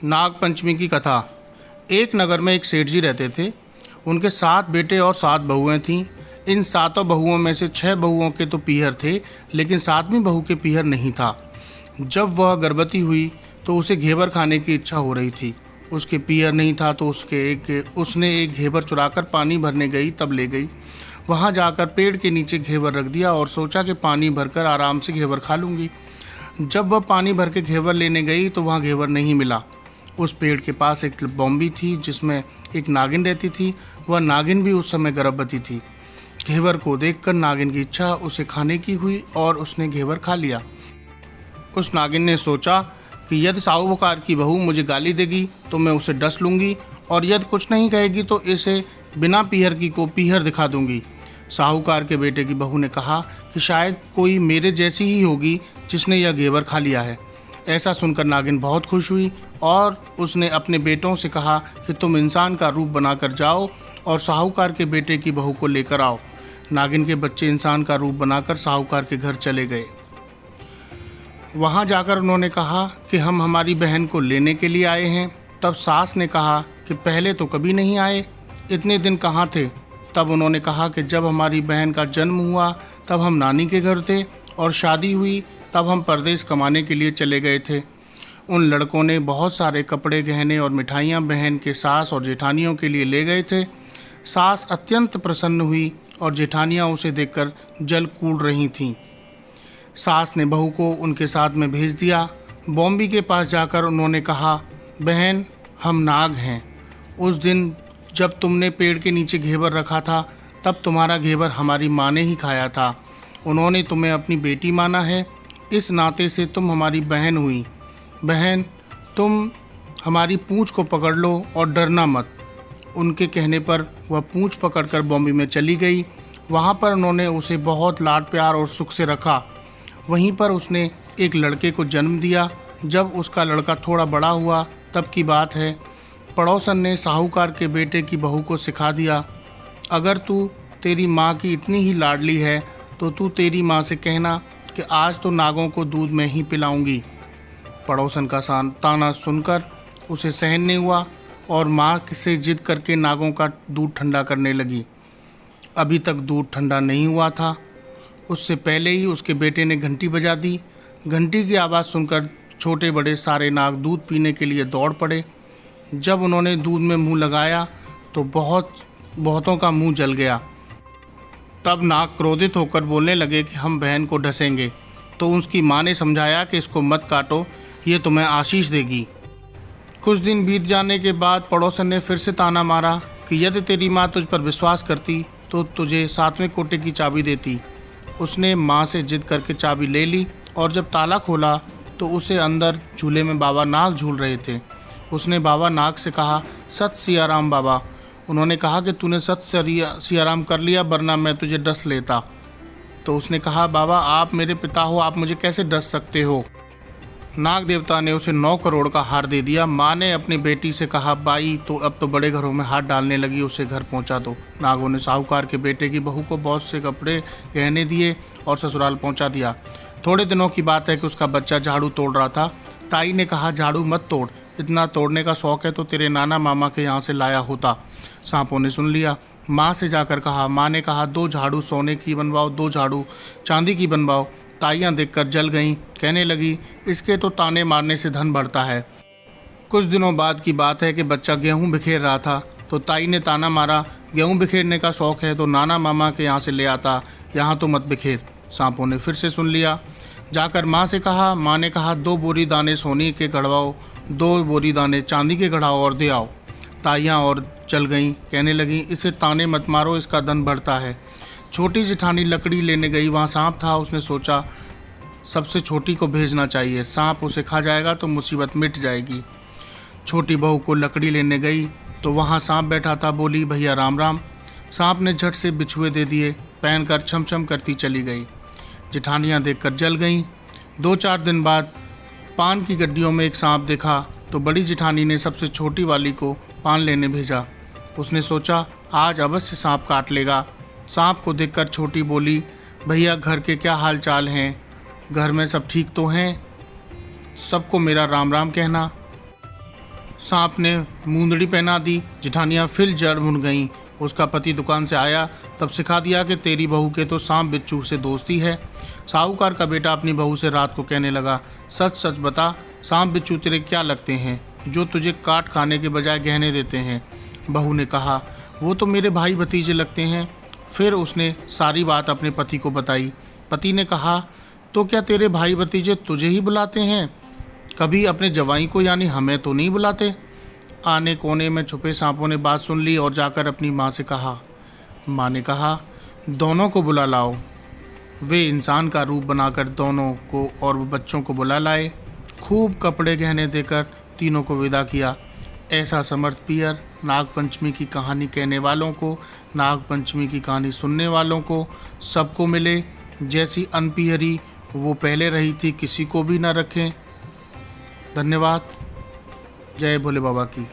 नाग पंचमी की कथा। एक नगर में एक सेठ जी रहते थे। उनके 7 बेटे और 7 बहुएं थीं। इन 7 बहुओं में से 6 बहुओं के तो पीहर थे, लेकिन 7वीं बहू के पीहर नहीं था। जब वह गर्भवती हुई तो उसे घेवर खाने की इच्छा हो रही थी। उसके पीहर नहीं था तो उसने एक घेवर चुराकर पानी भरने गई, तब ले गई। वहाँ जाकर पेड़ के नीचे घेवर रख दिया और सोचा कि पानी भरकर आराम से घेवर खा लूँगी। जब वह पानी भर के घेवर लेने गई तो वहाँ घेवर नहीं मिला। उस पेड़ के पास एक बॉम्बी थी जिसमें एक नागिन रहती थी। वह नागिन भी उस समय गर्भवती थी। घेवर को देखकर नागिन की इच्छा उसे खाने की हुई और उसने घेवर खा लिया। उस नागिन ने सोचा कि यदि साहूकार की बहू मुझे गाली देगी तो मैं उसे डस लूँगी, और यदि कुछ नहीं कहेगी तो इसे बिना पीहर की को पीहर दिखा दूँगी। साहूकार के बेटे की बहू ने कहा कि शायद कोई मेरे जैसी ही होगी जिसने यह घेवर खा लिया है। ऐसा सुनकर नागिन बहुत खुश हुई और उसने अपने बेटों से कहा कि तुम इंसान का रूप बनाकर जाओ और साहूकार के बेटे की बहू को लेकर आओ। नागिन के बच्चे इंसान का रूप बनाकर साहूकार के घर चले गए। वहाँ जाकर उन्होंने कहा कि हम हमारी बहन को लेने के लिए आए हैं। तब सास ने कहा कि पहले तो कभी नहीं आए, इतने दिन कहाँ थे। तब उन्होंने कहा कि जब हमारी बहन का जन्म हुआ तब हम नानी के घर थे, और शादी हुई तब हम परदेश कमाने के लिए चले गए थे। उन लड़कों ने बहुत सारे कपड़े, गहने और मिठाइयाँ बहन के सास और जेठानियों के लिए ले गए थे। सास अत्यंत प्रसन्न हुई और जेठानियाँ उसे देखकर जल कूद रही थीं। सास ने बहू को उनके साथ में भेज दिया। बॉम्बी के पास जाकर उन्होंने कहा, बहन हम नाग हैं। उस दिन जब तुमने पेड़ के नीचे घेवर रखा था तब तुम्हारा घेवर हमारी माँ ने ही खाया था। उन्होंने तुम्हें अपनी बेटी माना है, इस नाते से तुम हमारी बहन हुई। बहन तुम हमारी पूँछ को पकड़ लो और डरना मत। उनके कहने पर वह पूँछ पकड़कर बॉम्बे में चली गई। वहाँ पर उन्होंने उसे बहुत लाड प्यार और सुख से रखा। वहीं पर उसने एक लड़के को जन्म दिया। जब उसका लड़का थोड़ा बड़ा हुआ तब की बात है, पड़ोसन ने साहूकार के बेटे की बहू को सिखा दिया, अगर तू तेरी माँ की इतनी ही लाडली है तो तू तेरी माँ से कहना कि आज तो नागों को दूध में ही पिलाऊंगी। पड़ोसन का ताना सुनकर उसे सहन नहीं हुआ और माँ से जिद करके नागों का दूध ठंडा करने लगी। अभी तक दूध ठंडा नहीं हुआ था, उससे पहले ही उसके बेटे ने घंटी बजा दी। घंटी की आवाज़ सुनकर छोटे बड़े सारे नाग दूध पीने के लिए दौड़ पड़े। जब उन्होंने दूध में मुंह लगाया तो बहुतों का मुंह जल गया। तब नाग क्रोधित होकर बोलने लगे कि हम बहन को ढसेंगे। तो उसकी माँ ने समझाया कि इसको मत काटो, ये तुम्हें आशीष देगी। कुछ दिन बीत जाने के बाद पड़ोसन ने फिर से ताना मारा कि यदि तेरी माँ तुझ पर विश्वास करती तो तुझे 7वें कोटे की चाबी देती। उसने माँ से जिद करके चाबी ले ली और जब ताला खोला तो उसे अंदर झूले में बाबा नाग झूल रहे थे। उसने बाबा नाग से कहा, सत सियाराम बाबा। उन्होंने कहा कि तूने सत सियाराम कर लिया, वरना मैं तुझे डस लेता। तो उसने कहा, बाबा आप मेरे पिता हो, आप मुझे कैसे डस सकते हो। नाग देवता ने उसे 9 करोड़ का हार दे दिया। माँ ने अपनी बेटी से कहा, बाई तो अब तो बड़े घरों में हाथ डालने लगी, उसे घर पहुँचा दो। नागों ने साहूकार के बेटे की बहू को बहुत से कपड़े गहने दिए और ससुराल पहुँचा दिया। थोड़े दिनों की बात है कि उसका बच्चा झाड़ू तोड़ रहा था। ताई ने कहा, झाड़ू मत तोड़, इतना तोड़ने का शौक़ है तो तेरे नाना मामा के यहाँ से लाया होता। सांपों ने सुन लिया। माँ से जाकर कहा। माँ ने कहा, 2 झाड़ू सोने की बनवाओ, 2 झाड़ू चांदी की बनवाओ। ताइयाँ देखकर जल गईं, कहने लगी, इसके तो ताने मारने से धन बढ़ता है। कुछ दिनों बाद की बात है कि बच्चा गेहूँ बिखेर रहा था तो ताई ने ताना मारा, गेहूँ बिखेरने का शौक़ है तो नाना मामा के यहाँ से ले आता, यहाँ तो मत बिखेर। सांपों ने फिर से सुन लिया। जाकर माँ से कहा। माँ ने कहा, 2 बोरी दाने सोने के गढ़वाओ, 2 बोरी दाने चांदी के गढ़ाओ और दे आओ। ताइयाँ और चल गईं, कहने लगी, इसे ताने मत मारो, इसका धन बढ़ता है। छोटी जेठानी लकड़ी लेने गई, वहाँ सांप था। उसने सोचा सबसे छोटी को भेजना चाहिए, सांप उसे खा जाएगा तो मुसीबत मिट जाएगी। छोटी बहू को लकड़ी लेने गई तो वहाँ सांप बैठा था। बोली, भैया राम राम। सांप ने झट से बिछुए दे दिए, पहनकर छम छम करती चली गई। जेठानियाँ देखकर जल गईं। 2-4 दिन बाद पान की गड्डियों में एक सांप देखा तो बड़ी जेठानी ने सबसे छोटी वाली को पान लेने भेजा। उसने सोचा आज अवश्य सांप काट लेगा। सांप को देखकर छोटी बोली, भैया घर के क्या हाल चाल हैं, घर में सब ठीक तो हैं, सबको मेरा राम राम कहना। सांप ने मूंदड़ी पहना दी। जिठानियाँ फिर जड़ मुन गईं। उसका पति दुकान से आया तब सिखा दिया कि तेरी बहू के तो सांप बिच्छू से दोस्ती है। साहूकार का बेटा अपनी बहू से रात को कहने लगा, सच सच बता, सांप बिच्छू तेरे क्या लगते हैं जो तुझे काट खाने के बजाय गहने देते हैं? बहू ने कहा, वो तो मेरे भाई भतीजे लगते हैं। फिर उसने सारी बात अपने पति को बताई। पति ने कहा, तो क्या तेरे भाई भतीजे तुझे ही बुलाते हैं, कभी अपने जवाई को यानी हमें तो नहीं बुलाते? आने कोने में छुपे सांपों ने बात सुन ली और जाकर अपनी माँ से कहा। माँ ने कहा, दोनों को बुला लाओ। वे इंसान का रूप बनाकर दोनों को और बच्चों को बुला लाए। खूब कपड़े गहने देकर तीनों को विदा किया। ऐसा समर्थ पियर नागपंचमी की कहानी कहने वालों को, नागपंचमी की कहानी सुनने वालों को सबको मिले। जैसी अनपियरी वो पहले रही थी किसी को भी न रखें। धन्यवाद। जय भोले बाबा की।